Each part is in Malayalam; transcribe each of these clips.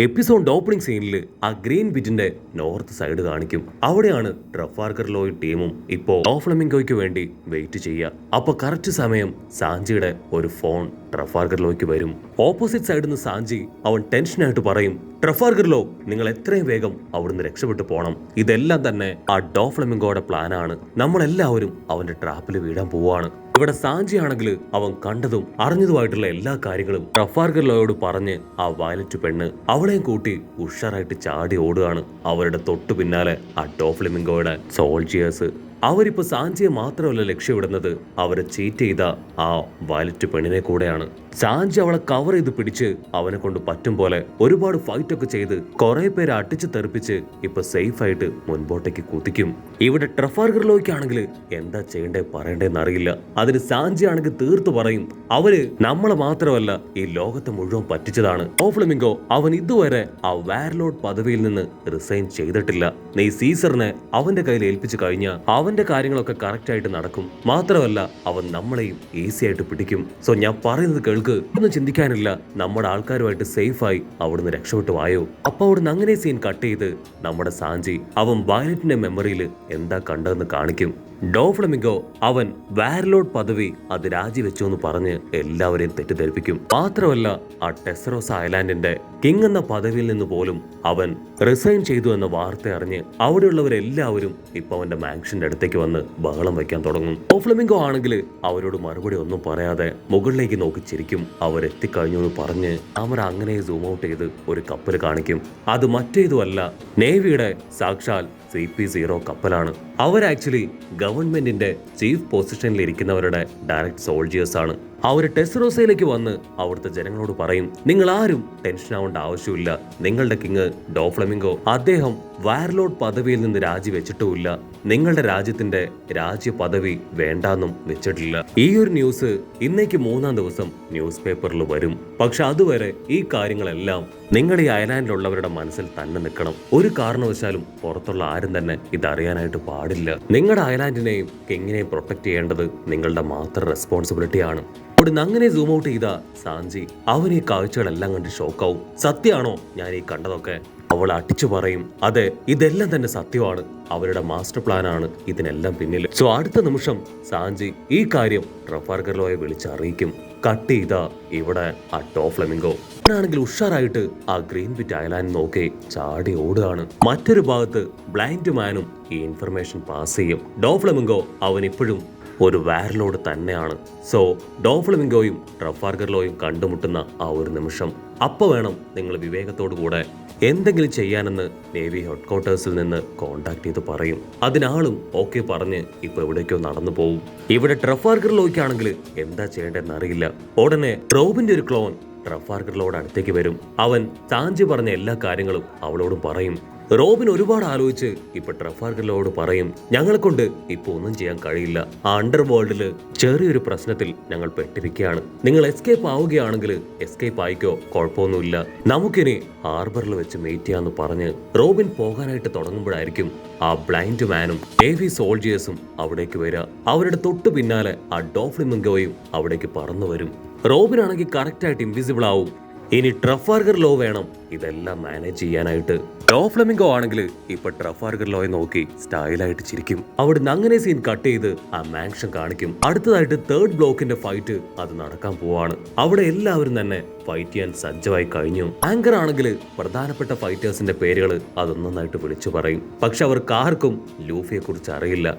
എപ്പിസോഡ് ഓപ്പണിംഗ് സീനിൽ ആ ഗ്രീൻ ബിറ്റിന്റെ നോർത്ത് സൈഡ് കാണിക്കും. അവിടെയാണ് ട്രഫാൽഗർ ലോയും ടീമും ഇപ്പോ ഡോഫ്ലമിംഗോയ്ക്ക് വേണ്ടി വെയിറ്റ് ചെയ്യുക. അപ്പൊ കറക്റ്റ് സമയം സാഞ്ചിയുടെ ഒരു ഫോൺ ട്രഫാൽഗർ ലോയ്ക്ക് വരും. ഓപ്പോസിറ്റ് സൈഡിൽ നിന്ന് സാഞ്ചി അവൻ ടെൻഷനായിട്ട് പറയും, ട്രഫാൽഗർ ലോ, നിങ്ങൾ എത്രയും വേഗം അവിടുന്ന് രക്ഷപ്പെട്ടു പോകണം. ഇതെല്ലാം തന്നെ ആ ഡോഫ്ലമിംഗോയുടെ പ്ലാനാണ്. നമ്മളെല്ലാവരും അവന്റെ ട്രാപ്പിൽ വീഴാൻ പോവാണ്. ഇവിടെ സാഞ്ചി ആണെങ്കിൽ അവൻ കണ്ടതും അറിഞ്ഞതുമായിട്ടുള്ള എല്ലാ കാര്യങ്ങളും ട്രഫാൽഗർ ലോയോട് പറഞ്ഞ് ആ വയലറ്റ് പെണ്ണ് അവളെയും കൂട്ടി ഉഷാറായിട്ട് ചാടി ഓടുകയാണ്. അവരുടെ തൊട്ടു പിന്നാലെ ആ ഡോഫ്ലമിംഗോയുടെ സോൾജിയേഴ്സ്. അവരിപ്പോ സാഞ്ചിയെ മാത്രമല്ല ലക്ഷ്യമിടുന്നത്, അവരെ ചീറ്റ് ചെയ്ത ആ വയലറ്റ് പെണ്ണിനെ കൂടെയാണ്. സാഞ്ചി അവളെ കവർ ചെയ്ത് പിടിച്ച് അവനെ കൊണ്ട് പറ്റും പോലെ ഒരുപാട് ഫൈറ്റ് ഒക്കെ ചെയ്ത് കുറെ പേരെ അടിച്ചു തെറിപ്പിച്ച് ഇപ്പൊ സേഫ് ആയിട്ട് മുൻപോട്ടേക്ക് കുതിക്കും. ഇവിടെ ട്രഫാൽഗർ ലോയ്ക്കാണെങ്കിൽ എന്താ ചെയ്യണ്ടേ പറയണ്ടേന്ന് അറിയില്ല. അതിന് സാഞ്ചി ആണെങ്കിൽ തീർത്തു പറയും, അവര് നമ്മളെ മാത്രമല്ല ഈ ലോകത്തെ മുഴുവൻ പറ്റിച്ചതാണ്. ഡോഫ്ലമിംഗോ അവൻ ഇതുവരെ ആ വാർലോഡ് പദവിയിൽ നിന്ന് റിസൈൻ ചെയ്തിട്ടില്ല. നീ സീസറിനെ അവന്റെ കയ്യിൽ ഏൽപ്പിച്ചു കഴിഞ്ഞാൽ അവന്റെ കാര്യങ്ങളൊക്കെ കറക്റ്റ് ആയിട്ട് നടക്കും. മാത്രമല്ല അവൻ നമ്മളെയും ഈസി ആയിട്ട് പിടിക്കും. സോ ഞാൻ പറയുന്നത് കേൾക്ക്, ഒന്നും ചിന്തിക്കാനില്ല. നമ്മുടെ ആൾക്കാരുമായിട്ട് സേഫായി അവിടുന്ന് രക്ഷപ്പെട്ടു വായോ. അപ്പൊ അവിടുന്ന് അങ്ങനെ സീൻ കട്ട് ചെയ്ത് നമ്മുടെ സാഞ്ചി അവൻ വയലറ്റിന്റെ മെമ്മറിയിൽ എന്താ കണ്ടതെന്ന് കാണിക്കും. ഡോഫ്ലമിംഗോ അവൻ വാർലോഡ് പദവി അത് രാജിവെച്ചു എന്ന് പറഞ്ഞ് എല്ലാവരെയും തെറ്റിദ്ധരിപ്പിക്കും. മാത്രമല്ല ആ ടെസറോസ് ഐലാൻഡിന്റെ കിങ് എന്ന പദവിയിൽ നിന്ന് പോലും അവൻ റിസൈൻ ചെയ്തു എന്ന വാർത്ത അറിഞ്ഞ് അവിടെയുള്ളവരെല്ലാവരും ഇപ്പൊ അവന്റെ മാൻഷന്റെ അടുത്തേക്ക് വന്ന് ബഹളം വയ്ക്കാൻ തുടങ്ങും. ഡോഫ്ലമിംഗോ ആണെങ്കിൽ അവരോട് മറുപടി ഒന്നും പറയാതെ മുകളിലേക്ക് നോക്കി ചിരിക്കും. അവരെത്തിക്കഴിഞ്ഞു എന്ന് പറഞ്ഞ് അവർ അങ്ങനെ സൂം ഔട്ട് ചെയ്ത് ഒരു കപ്പൽ കാണിക്കും. അത് മറ്റേതുമല്ല, നേവിയുടെ സാക്ഷാൽ CP0 കപ്പലാണ്. അവർ ആക്ച്വലി ഗവൺമെന്റിന്റെ ചീഫ് പൊസിഷനിൽ ഇരിക്കുന്നവരുടെ ഡയറക്റ്റ് സോൾജിയേഴ്സ് ആണ്. അവർ ടെസറോസയിലേക്ക് വന്ന് അവിടുത്തെ ജനങ്ങളോട് പറയും, നിങ്ങൾ ആരും ടെൻഷൻ ആവേണ്ട ആവശ്യമില്ല. നിങ്ങളുടെ കിങ് ഡോഫ്ലമിംഗോ അദ്ദേഹം വാർലോഡ് പദവിയിൽ നിന്ന് രാജിവെച്ചിട്ടുമില്ല. നിങ്ങളുടെ രാജ്യത്തിന്റെ രാജ്യ പദവി വേണ്ടാന്നും വെച്ചിട്ടില്ല. ഈ ഒരു ന്യൂസ് ഇന്നേക്ക് 3-ാം ദിവസം ന്യൂസ് പേപ്പറിൽ വരും. പക്ഷെ അതുവരെ ഈ കാര്യങ്ങളെല്ലാം നിങ്ങൾ ഈ ഐലാൻഡിലുള്ളവരുടെ മനസ്സിൽ തന്നെ നിൽക്കണം. ഒരു കാരണവശാലും പുറത്തുള്ള ആരും തന്നെ ഇതറിയാനായിട്ട് പാടില്ല. നിങ്ങളുടെ ഐലാൻഡിനെയും കിങ്ങിനെയും പ്രൊട്ടക്ട് ചെയ്യേണ്ടത് നിങ്ങളുടെ മാത്രം റെസ്പോൺസിബിലിറ്റിയാണ്. അവിടുന്ന് അങ്ങനെ സൂം ഔട്ട് ചെയ്ത സാഞ്ചി അവൻ ഈ കാഴ്ചകളെല്ലാം കണ്ട് ഷോക്കാവും. സത്യമാണോ ഞാൻ ഈ കണ്ടതൊക്കെ? അവൾ അടിച്ചു പറയും, അതെ, ഇതെല്ലാം തന്നെ സത്യമാണ്. അവരുടെ മാസ്റ്റർ പ്ലാൻ ആണ് ഇതിനെല്ലാം പിന്നിൽ. സോ അടുത്ത നിമിഷം സാഞ്ചി ഈ കാര്യം ട്രഫാൽഗർ ലോയെ വിളിച്ചറിയിക്കും. കട്ട് ചെയ്ത ഇവിടെ ആ ഡോഫ്ലമിംഗോ ആണെങ്കിൽ ഉഷാറായിട്ട് ആ ഗ്രീൻ ബിറ്റ് ഐലാൻഡ് നോക്കി ചാടി ഓടുകയാണ്. മറ്റൊരു ഭാഗത്ത് ബ്ലൈൻഡ് മാനും ഈ ഇൻഫർമേഷൻ പാസ് ചെയ്യും. ഡോഫ്ലമിംഗോ അവൻ ഇപ്പോഴും ഒരു വാർലോഡ് തന്നെയാണ്. സോ ഡോഫ്ലമിംഗോയും ട്രഫാൽഗർ ലോയും കണ്ടുമുട്ടുന്ന ആ ഒരു നിമിഷം അപ്പൊ വേണം നിങ്ങൾ വിവേകത്തോടു കൂടെ എന്തെങ്കിലും ചെയ്യാനെന്ന് നേവി ഹെഡ്ക്വാർട്ടേഴ്സിൽ നിന്ന് കോണ്ടാക്ട് ചെയ്ത് പറയും. അതിനാളും ഓക്കെ പറഞ്ഞ് ഇപ്പൊ എവിടേക്കോ നടന്നു പോവും. ഇവിടെ ട്രഫാൽഗർ ലോയ്ക്കാണെങ്കിൽ എന്താ ചെയ്യേണ്ടതെന്ന് അറിയില്ല. ഉടനെ റോബിന്റെ ഒരു ക്ലോൺ ട്രഫാൽഗർ ലോയുടെ അടുത്തേക്ക് വരും. അവൻ സാഞ്ചി പറഞ്ഞ എല്ലാ കാര്യങ്ങളും അവളോടും പറയും. റോബിൻ ഒരുപാട് ആലോചിച്ച് ഇപ്പൊ ട്രഫാൽഗർ ലോയോട് പറയും, ഞങ്ങളെ കൊണ്ട് ഇപ്പൊ ഒന്നും ചെയ്യാൻ കഴിയില്ല. ആ അണ്ടർ വേൾഡില് ചെറിയൊരു പ്രശ്നത്തിൽ ഞങ്ങൾ പെട്ടിരിക്കുകയാണ്. നിങ്ങൾ എസ്കേപ്പ് ആവുകയാണെങ്കിൽ എസ്കേപ്പ് ആയിക്കോ, കുഴപ്പമൊന്നുമില്ല. നമുക്കിനി ഹാർബറിൽ വെച്ച് മീറ്റ് ചെയ്യാന്ന് പറഞ്ഞ് റോബിൻ പോകാനായിട്ട് തുടങ്ങുമ്പോഴായിരിക്കും ആ ബ്ലൈൻഡ് മാനും നേവി സോൾജിയേഴ്സും അവിടേക്ക് വരിക. അവരുടെ തൊട്ടു പിന്നാലെ ആ ഡോഫ്ലമിംഗോയും അവിടേക്ക് പറന്നു വരും. റോബിൻ ആണെങ്കിൽ കറക്റ്റായിട്ട് ഇൻവിസിബിൾ ആവും. ഇനി ട്രഫാൽഗർ ലോ വേണം ഇതെല്ലാം മാനേജ് ചെയ്യാനായിട്ട്. ഡോഫ്ലമിംഗോ ആണെങ്കിൽ ഇപ്പൊ ട്രഫാൽഗർ ലോയെ നോക്കി സ്റ്റൈലായിട്ട് ചിരിക്കും. അവിടുന്ന് അങ്ങനെ സീൻ കട്ട് ചെയ്ത് ആ മാൻഷൻ കാണിക്കും. അടുത്തതായിട്ട് 3rd ബ്ലോക്കിന്റെ ഫൈറ്റ് അത് നടക്കാൻ പോവാണ്. അവിടെ എല്ലാവരും തന്നെ ഫൈറ്റ് ചെയ്യാൻ സജ്ജമായി കഴിഞ്ഞു. ആങ്കർ ആണെങ്കിൽ പ്രധാനപ്പെട്ട ഫൈറ്റേഴ്സിന്റെ പേരുകൾ അതൊന്നായിട്ട് വിളിച്ചു പറയും. പക്ഷെ അവർക്ക് ആർക്കും ലൂഫിയെ കുറിച്ച് അറിയില്ല.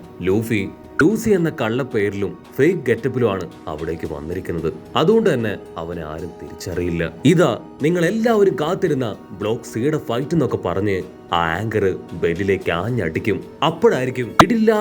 ലൂസി എന്ന കള്ളപ്പേരിലും ഫേക്ക് ഗെറ്റപ്പിലുമാണ് അവിടേക്ക് വന്നിരിക്കുന്നത്. അതുകൊണ്ട് തന്നെ അവനെ ആരും തിരിച്ചറിയില്ല. ഇതാ നിങ്ങൾ എല്ലാവരും കാത്തിരുന്ന ബ്ലോക്ക് സിയുടെ ഫൈറ്റ് എന്നൊക്കെ പറഞ്ഞ് ആ ആങ്കർ ബെല്ലിലേക്ക് ആഞ്ഞടിക്കും. അപ്പോഴായിരിക്കും ഇടില്ല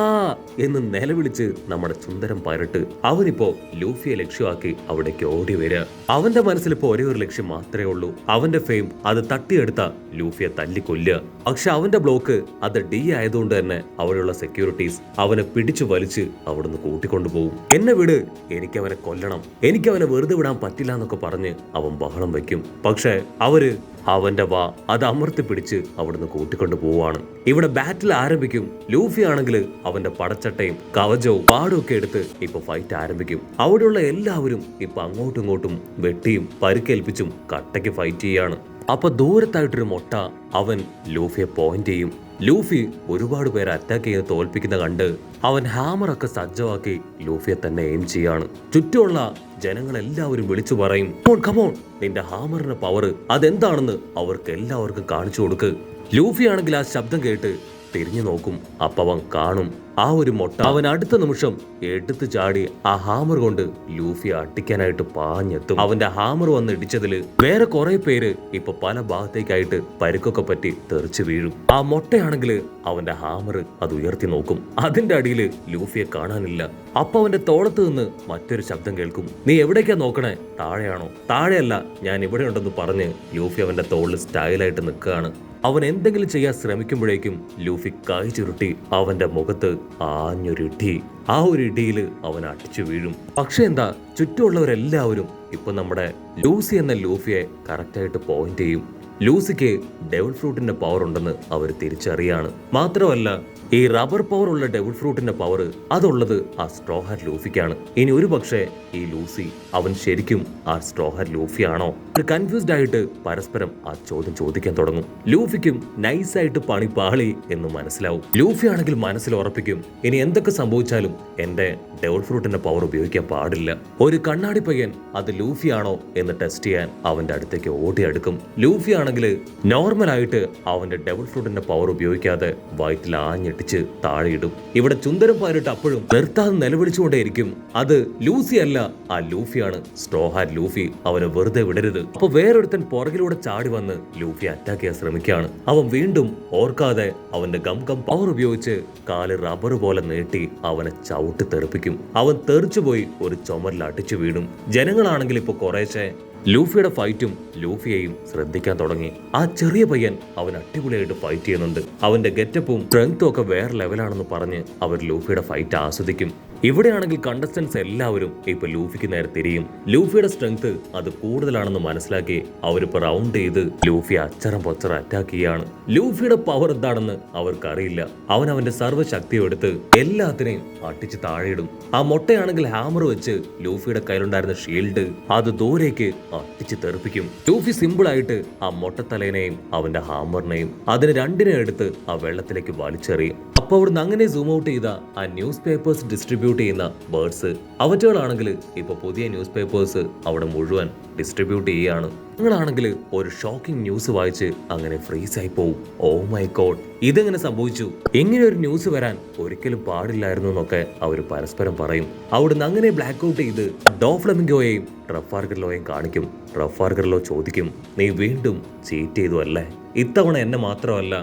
എന്ന് നിലവിളിച്ച് നമ്മുടെ സുന്ദരം പൈറട്ട് അവനിപ്പോ ലൂഫിയെ ലക്ഷ്യമാക്കി അവിടേക്ക് ഓടി വരിക. അവന്റെ മനസ്സിൽ ഇപ്പോ ഒരേ ഒരു ലക്ഷ്യം മാത്രമേ ഉള്ളൂ, അവന്റെ ഫെയിം അത് തട്ടിയെടുത്ത ലൂഫിയെ തല്ലിക്കൊല്ലുക. പക്ഷെ അവന്റെ ബ്ലോക്ക് അത് ഡി ആയതുകൊണ്ട് തന്നെ അവിടെയുള്ള സെക്യൂരിറ്റീസ് അവനെ പിടിച്ചു വലിച്ച് അവിടുന്ന് കൂട്ടിക്കൊണ്ടുപോകും. എന്നെ വിട്, എനിക്കവനെ കൊല്ലണം, എനിക്കവനെ വെറുതെ വിടാൻ പറ്റില്ല എന്നൊക്കെ പറഞ്ഞ് അവൻ ബഹളം വയ്ക്കും. പക്ഷെ അവര് അവന്റെ വാ അത് അമർത്തി പിടിച്ച് അവിടുന്ന് കൂട്ടിക്കൊണ്ടു പോവാണ്. ഇവിടെ ബാറ്റിൽ ആരംഭിക്കും. ലൂഫി ആണെങ്കിൽ അവന്റെ പടച്ചട്ടയും കവചവും പാടും ഒക്കെ എടുത്ത് ഇപ്പൊ ഫൈറ്റ് ആരംഭിക്കും. അവിടെയുള്ള എല്ലാവരും ഇപ്പൊ അങ്ങോട്ടും ഇങ്ങോട്ടും വെട്ടിയും പരിക്കേൽപ്പിച്ചും കട്ടയ്ക്ക് ഫൈറ്റ് ചെയ്യാണ്. അപ്പൊ ദൂരത്തായിട്ടൊരു മൊട്ട അവൻ ലൂഫിയെ പോയിന്റ് ചെയ്യും. ലൂഫി ഒരുപാട് പേരെ അറ്റാക്ക് ചെയ്ത് തോൽപ്പിക്കുന്ന കണ്ട് അവൻ ഹാമറൊക്കെ സജ്ജമാക്കി ലൂഫിയെ തന്നെ എയിം ചെയ്യാണ്. ചുറ്റുമുള്ള ജനങ്ങളെല്ലാവരും വിളിച്ചു പറയും, കമോൺ, നിന്റെ ഹാമറിന്റെ പവർ അതെന്താണെന്ന് അവർക്ക് എല്ലാവർക്കും കാണിച്ചു കൊടുക്ക്. ലൂഫി ആണെങ്കിൽ ആ ശബ്ദം കേട്ട് തിരിഞ്ഞു നോക്കും. അപ്പൊ അവൻ കാണും ആ ഒരു മൊട്ട അവൻ അടുത്ത നിമിഷം എടുത്തു ചാടി ആ ഹാമർ കൊണ്ട് ലൂഫിയെ അട്ടിക്കാനായിട്ട് പാഞ്ഞെത്തും. അവന്റെ ഹാമർ വന്ന് ഇടിച്ചതില് വേറെ കുറെ പേര് ഇപ്പൊ പല ഭാഗത്തേക്കായിട്ട് പരിക്കൊക്കെ പറ്റി തെറിച്ചു വീഴും. ആ മൊട്ടയാണെങ്കിൽ അവന്റെ ഹാമർ അത് ഉയർത്തി നോക്കും. അതിന്റെ അടിയില് ലൂഫിയെ കാണാനില്ല. അപ്പൊ അവന്റെ തോളത്ത് നിന്ന് മറ്റൊരു ശബ്ദം കേൾക്കും, നീ എവിടേക്കാ നോക്കണേ? താഴെയാണോ? താഴെയല്ല, ഞാൻ ഇവിടെ ഉണ്ടെന്ന് പറഞ്ഞ് ലൂഫി അവന്റെ തോളിൽ സ്റ്റൈലായിട്ട് നിൽക്കുകയാണ്. അവൻ എന്തെങ്കിലും ചെയ്യാൻ ശ്രമിക്കുമ്പോഴേക്കും ലൂഫി കൈ ചുരുട്ടി അവന്റെ മുഖത്ത് ആഞ്ഞൊരിടി. ആ ഒരു ഇടിയിൽ അവൻ അടിച്ചു വീഴും. പക്ഷെ എന്താ, ചുറ്റുമുള്ളവരെല്ലാവരും ഇപ്പൊ നമ്മുടെ ലൂസി എന്ന ലൂഫിയെ കറക്റ്റായിട്ട് പോയിന്റ് ചെയ്യും. ലൂസിക്ക് ഡെവിൾ ഫ്രൂട്ടിന്റെ പവർ ഉണ്ടെന്ന് അവർ തിരിച്ചറിയാണ്. മാത്രമല്ല, ഈ റബ്ബർ പവർ ഉള്ള ഡെവിൾ ഫ്രൂട്ടിന്റെ പവർ അതുള്ളത് ആ സ്ട്രോ ഹാറ്റ് ലൂഫിക്കാണ്. ഇനി ഒരു പക്ഷേ ഈ ലൂസി അവൻ ശരിക്കും ആ സ്ട്രോ ഹാറ്റ് ലൂഫിയാണോ? കൺഫ്യൂസ്ഡ് ആയിട്ട് പരസ്പരം ആ ചോദ്യം ചോദിക്കാൻ തുടങ്ങും. ലൂഫിക്കും നൈസായിട്ട് പണി പാളി എന്ന് മനസ്സിലാവും. ലൂഫി ആണെങ്കിൽ മനസ്സിൽ ഉറപ്പിക്കും, ഇനി എന്തൊക്കെ സംഭവിച്ചാലും എന്റെ ഡെവിൾ ഫ്രൂട്ടിന്റെ പവർ ഉപയോഗിക്കാൻ പാടില്ല. ഒരു കണ്ണാടി പയ്യൻ അത് ലൂഫിയാണോ എന്ന് ടെസ്റ്റ് ചെയ്യാൻ അവന്റെ അടുത്തേക്ക് ഓടിയെടുക്കും. ലൂഫി ആണെങ്കിൽ നോർമൽ ആയിട്ട് അവന്റെ ഡെവിൾ ഫ്രൂട്ടിന്റെ പവർ ഉപയോഗിക്കാതെ വയറ്റിൽ ആഞ്ഞിട്ടിച്ച് താഴെയിടും. ഇവിടെ ചുന്ദരം പാരിട്ട് അപ്പോഴും നിർത്താതെ നിലവിളിച്ചുകൊണ്ടേയിരിക്കും, അത് ലൂസി അല്ല, ആ ലൂഫിയാണ്, സ്ട്രോ ഹാറ്റ് ലൂഫി, അവനെ വെറുതെ വിടരുത്. അപ്പൊ വേറൊരുത്തൻ പുറകിലൂടെ ചാടി വന്ന് ലൂഫി അറ്റാക്ക് ചെയ്യാൻ ശ്രമിക്കുകയാണ്. അവൻ വീണ്ടും ഓർക്കാതെ അവന്റെ ഗം പവർ ഉപയോഗിച്ച് കാല് റബ്ബർ പോലെ നീട്ടി അവനെ ചവിട്ടി തെറിപ്പിക്കും. അവൻ തെറിച്ചുപോയി ഒരു ചുമരിൽ അടിച്ചു വീണും. ജനങ്ങളാണെങ്കിൽ ഇപ്പൊ കുറേശ്ശെ ലൂഫിയുടെ ഫൈറ്റും ലൂഫിയെയും ശ്രദ്ധിക്കാൻ തുടങ്ങി. ആ ചെറിയ പയ്യൻ അവൻ അടിപൊളിയായിട്ട് ഫൈറ്റ് ചെയ്യുന്നുണ്ട്. അവന്റെ ഗെറ്റപ്പും സ്ട്രെങ്ത്തും ഒക്കെ വേറെ ലെവലാണെന്ന് പറഞ്ഞ് അവർ ലൂഫിയുടെ ഫൈറ്റ് ആസ്വദിക്കും. ഇവിടെയാണെങ്കിൽ കണ്ടസ്റ്റൻസ് എല്ലാവരും ഇപ്പൊ ലൂഫിക്ക് നേരെ തിരിയും. ലൂഫിയുടെ സ്ട്രെങ്ത് അത് കൂടുതലാണെന്ന് മനസ്സിലാക്കി അവരിപ്പോ റൗണ്ട് ചെയ്ത് ലൂഫി അച്ചറം പൊച്ചറ അറ്റാക്ക് ചെയ്യാണ്. ലൂഫിയുടെ പവർ എന്താണെന്ന് അവർക്കറിയില്ല. അവൻ അവന്റെ സർവ്വശക്തിയും എടുത്ത് എല്ലാത്തിനെയും അട്ടിച്ച് താഴെയിടും. ആ മൊട്ടയാണെങ്കിൽ ഹാമർ വെച്ച് ലൂഫിയുടെ കയ്യിലുണ്ടായിരുന്ന ഷീൽഡ് അത് ദൂരേക്ക് അട്ടിച്ച് തെറിപ്പിക്കും. ലൂഫി സിമ്പിൾ ആയിട്ട് ആ മൊട്ടത്തലേനെയും അവന്റെ ഹാമറിനെയും അതിന് രണ്ടിനെയും എടുത്ത് ആ വെള്ളത്തിലേക്ക് വലിച്ചെറിയും. അപ്പൊ അവിടുന്ന് അങ്ങനെ സൂം ഔട്ട് ചെയ്ത ആ ന്യൂസ് പേപ്പേഴ്സ് ഡിസ്ട്രിബ്യൂട്ട് ചെയ്യുന്ന ബേർഡ്സ് അവറ്റകളാണെങ്കിൽ ഇപ്പൊ പുതിയ ന്യൂസ് പേപ്പേഴ്സ് അവിടെ മുഴുവൻ ഡിസ്ട്രിബ്യൂട്ട് ചെയ്യാണ്. നിങ്ങളാണെങ്കിൽ ഒരു ഷോക്കിംഗ് ന്യൂസ് വായിച്ച് അങ്ങനെ ഫ്രീസ് ആയി പോവും. ഓ മൈ ഗോഡ്, ഇതെങ്ങനെ സംഭവിച്ചു? ഇങ്ങനെ ഒരു ന്യൂസ് വരാൻ ഒരിക്കലും പാടില്ലായിരുന്നു എന്നൊക്കെ അവർ പരസ്പരം പറയും. അവിടുന്ന് അങ്ങനെ ബ്ലാക്ക് ഔട്ട് ചെയ്ത് ഡോഫ്ലമിംഗോയെയും ട്രഫാൽഗർ ലോയെയും കാണിക്കും. ട്രഫാൽഗർ ലോ ചോദിക്കും, നീ വീണ്ടും ചീറ്റ് ചെയ്തു അല്ലേ? ഇത്തവണ എന്നെ മാത്രമല്ല,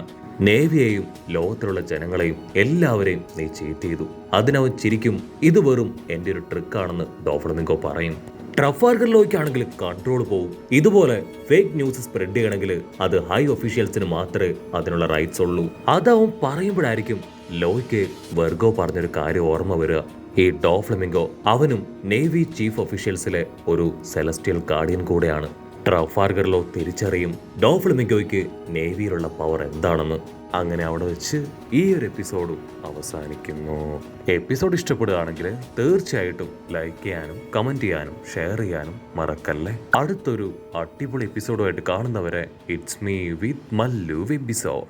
നേവിയെയും ലോകത്തിലുള്ള ജനങ്ങളെയും എല്ലാവരെയും നീ ചീറ്റ് ചെയ്തു. അതിനവൻ ചിരിക്കും. ഇത് വെറും എൻ്റെ ഒരു ട്രിക്കാണെന്ന് ഡോഫ്ലമിംഗോ പറയും. ട്രഫാൽഗർ ലോയ്ക്കാണെങ്കിൽ കൺട്രോൾ പോവും. ഇതുപോലെ ഫേക്ക് ന്യൂസ് സ്പ്രെഡ് ചെയ്യണമെങ്കിൽ അത് ഹൈ ഒഫീഷ്യൽസിന് മാത്രമേ അതിനുള്ള റൈറ്റ്സ് ഉള്ളൂ. അതവൻ പറയുമ്പോഴായിരിക്കും ലോയ്ക്ക് വെർഗോ പറഞ്ഞൊരു കാര്യം ഓർമ്മ വരിക. ഈ ഡോഫ്ലമിംഗോ അവനും നേവി ചീഫ് ഒഫീഷ്യൽസിലെ ഒരു സെലസ്റ്റിയൽ ഗാർഡിയൻ കൂടെയാണ്. ട്രഫാൽഗർ ലോ തിരിച്ചറിയും ഡോഫ്ലമിംഗോയ്ക്ക് നേവിയിലുള്ള പവർ എന്താണെന്ന്. അങ്ങനെ അവിടെ വെച്ച് ഈ ഒരു എപ്പിസോഡ് അവസാനിക്കുന്നു. എപ്പിസോഡ് ഇഷ്ടപ്പെടുകയാണെങ്കിൽ തീർച്ചയായിട്ടും ലൈക്ക് ചെയ്യാനും കമന്റ് ചെയ്യാനും ഷെയർ ചെയ്യാനും മറക്കല്ലേ. അടുത്തൊരു അടിപൊളി എപ്പിസോഡുമായിട്ട് കാണുന്നവരെ it's me with Mallu episode.